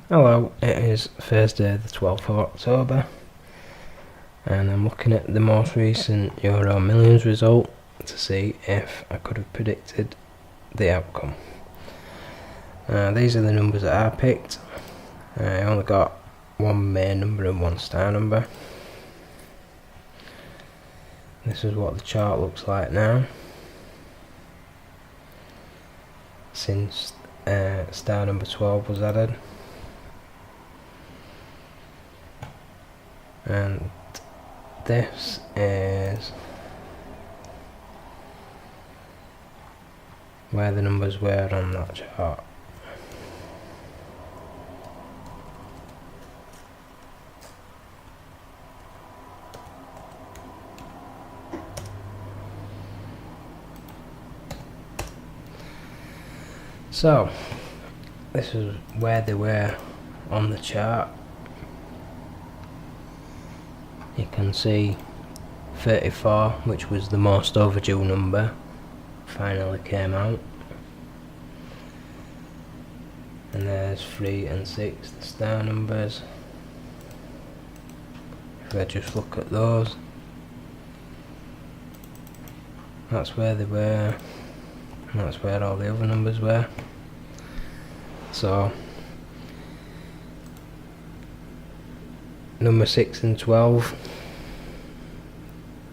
Hello, it is Thursday the 12th of October and I'm looking at the most recent EuroMillions result to see if I could have predicted the outcome. These are the numbers that I picked. I only got one main number and one star number. This is what the chart looks like now since star number 12 was added. And this is where the numbers were on that chart. So this is where they were on the chart. You can see 34, which was the most overdue number, finally came out. And there's 3 and 6, the star numbers. If I just look at those, that's where they were, and that's where all the other numbers were. So number 6 and 12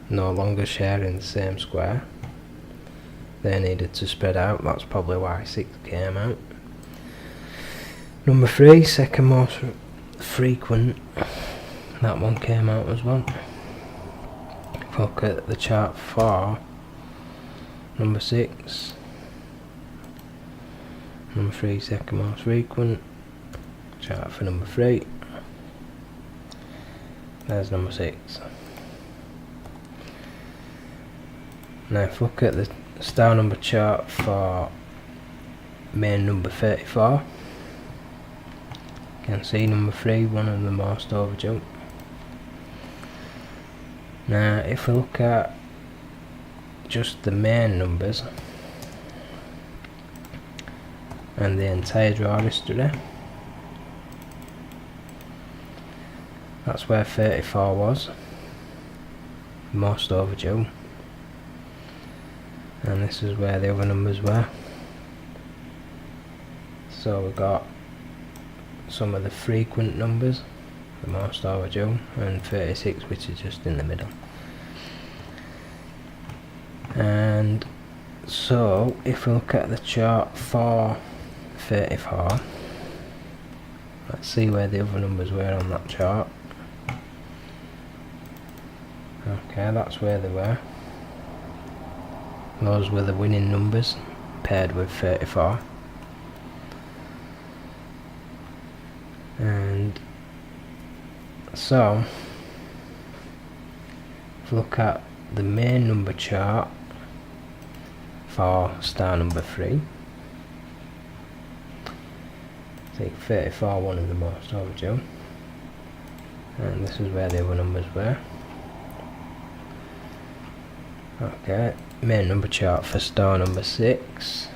no longer sharing the same square. They needed to spread out, that's probably why 6 came out. Number 3, second most frequent, that one came out as well. If I look at the chart for number 6, number 3, second most frequent, chart for number 3, there's number 6. Now if I look at the star number chart for main number 34, you can see number 3, one of the most overdue. Now if we look at just the main numbers and the entire draw history, that's where 34 was, most overdue, and this is where the other numbers were. So we got some of the frequent numbers, the most overdue, and 36, which is just in the middle. And so if we look at the chart for 34, let's see where the other numbers were on that chart. Okay, that's where they were. Those were the winning numbers paired with 34. And so if we look at the main number chart for star number 3, see 34, one of the most overdue, and this is where the other numbers were. Okay, main number chart for star number 6,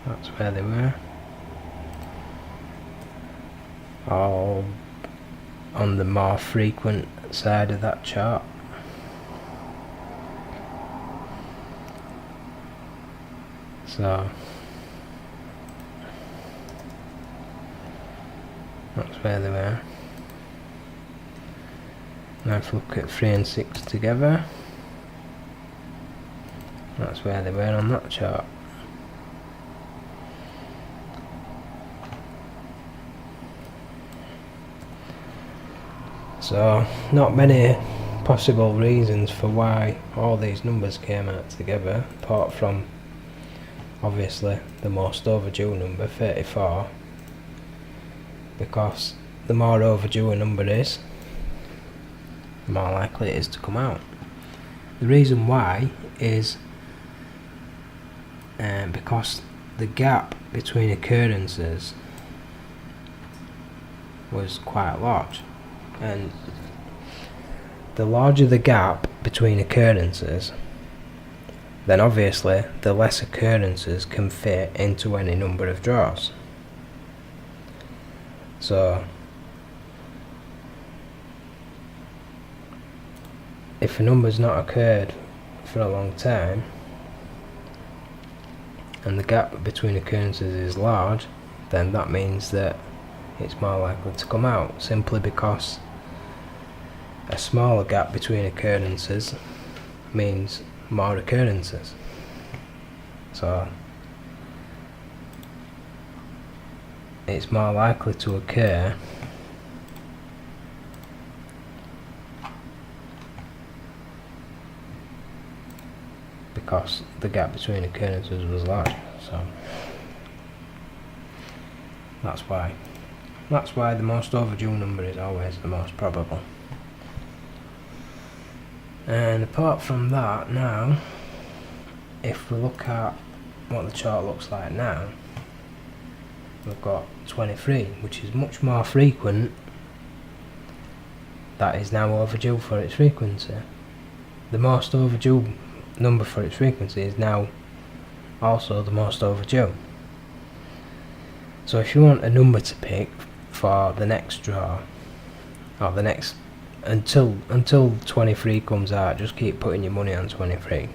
that's where they were, all on the more frequent side of that chart. So that's where they were. Now if we look at 3 and 6 together, that's where they were on that chart. So not many possible reasons for why all these numbers came out together, apart from obviously the most overdue number, 34, because the more overdue a number is, the more likely it is to come out. The reason why is because the gap between occurrences was quite large, and the larger the gap between occurrences, then obviously the less occurrences can fit into any number of draws. So if a number's not occurred for a long time and the gap between occurrences is large, then that means that it's more likely to come out, simply because a smaller gap between occurrences means more occurrences. So it's more likely to occur because the gap between occurrences was large. So that's why the most overdue number is always the most probable. And apart from that, now if we look at what the chart looks like now, we've got 23, which is much more frequent, that is now overdue for its frequency. The most overdue number for its frequency is now also the most overdue. So if you want a number to pick for the next draw, or the next, until 23 comes out, just keep putting your money on 23,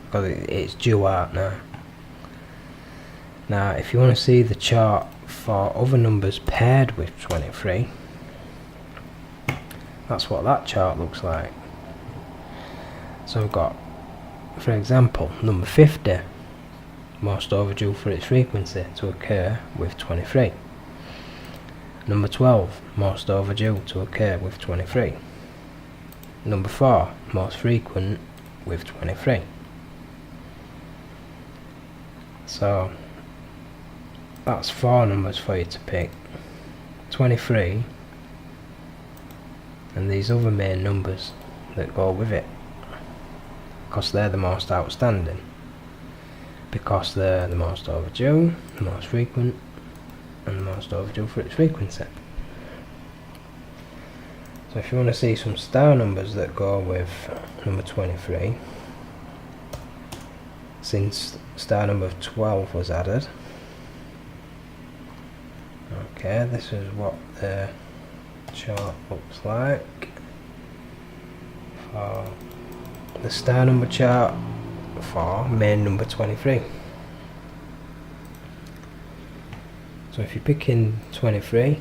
because it's due out now. Now if you want to see the chart for other numbers paired with 23, that's what that chart looks like. So we've got, for example, number 50, most overdue for its frequency to occur with 23. Number 12, most overdue to occur with 23. Number 4, most frequent with 23. So that's 4 numbers for you to pick: 23 and these other main numbers that go with it, because they're the most outstanding, because they're the most overdue, the most frequent, and the most overdue for its frequency. So if you want to see some star numbers that go with number 23, since star number 12 was added, okay, this is what the chart looks like for the star number chart for main number 23. So if you pick in 23,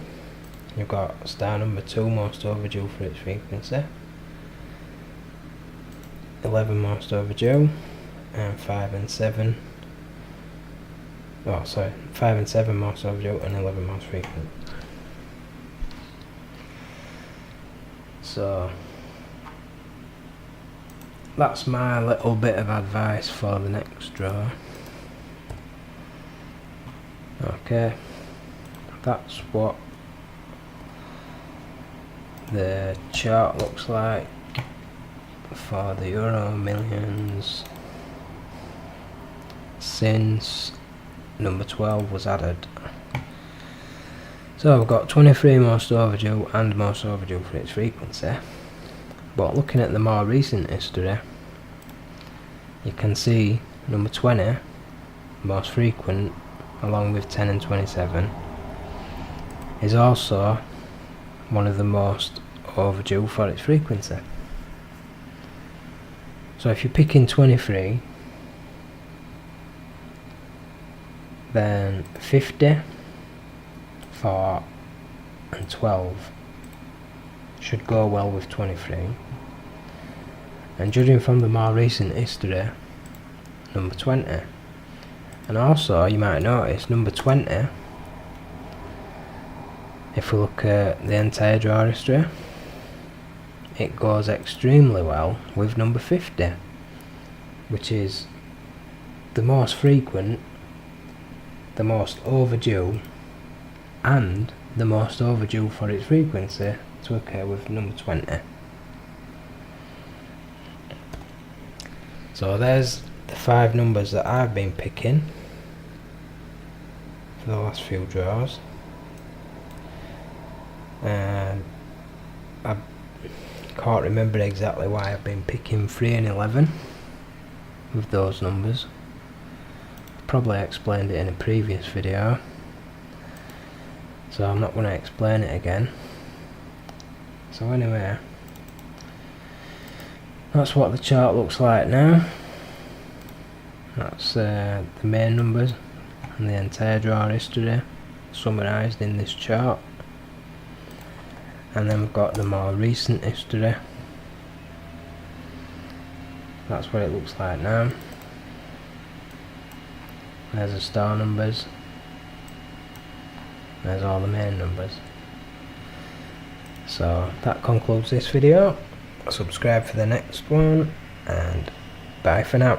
you've got star number 2, most overdue for its frequency, 11 most overdue, and 5 and 7 most overdue, and 11 most frequent. So that's my little bit of advice for the next draw. Okay, that's what the chart looks like for the EuroMillions since number 12 was added. So we've got 23 most overdue and most overdue for its frequency, but looking at the more recent history, you can see number 20, most frequent, along with 10 and 27, is also one of the most overdue for its frequency. So if you're picking 23, then 50, 4 and 12 should go well with 23, and judging from the more recent history, number 20. And also you might notice number 20, if we look at the entire draw history, it goes extremely well with number 50, which is the most frequent, the most overdue, and the most overdue for its frequency to occur with number 20. So there's the 5 numbers that I've been picking for the last few draws, and I can't remember exactly why I've been picking 3 and 11 with those numbers. Probably explained it in a previous video. so I'm not going to explain it again. So anyway, that's what the chart looks like now. That's the main numbers and the entire draw history summarised in this chart. And then we've got the more recent history. That's what it looks like now. There's the star numbers. There's all the main numbers. So that concludes this video. Subscribe for the next one, and bye for now.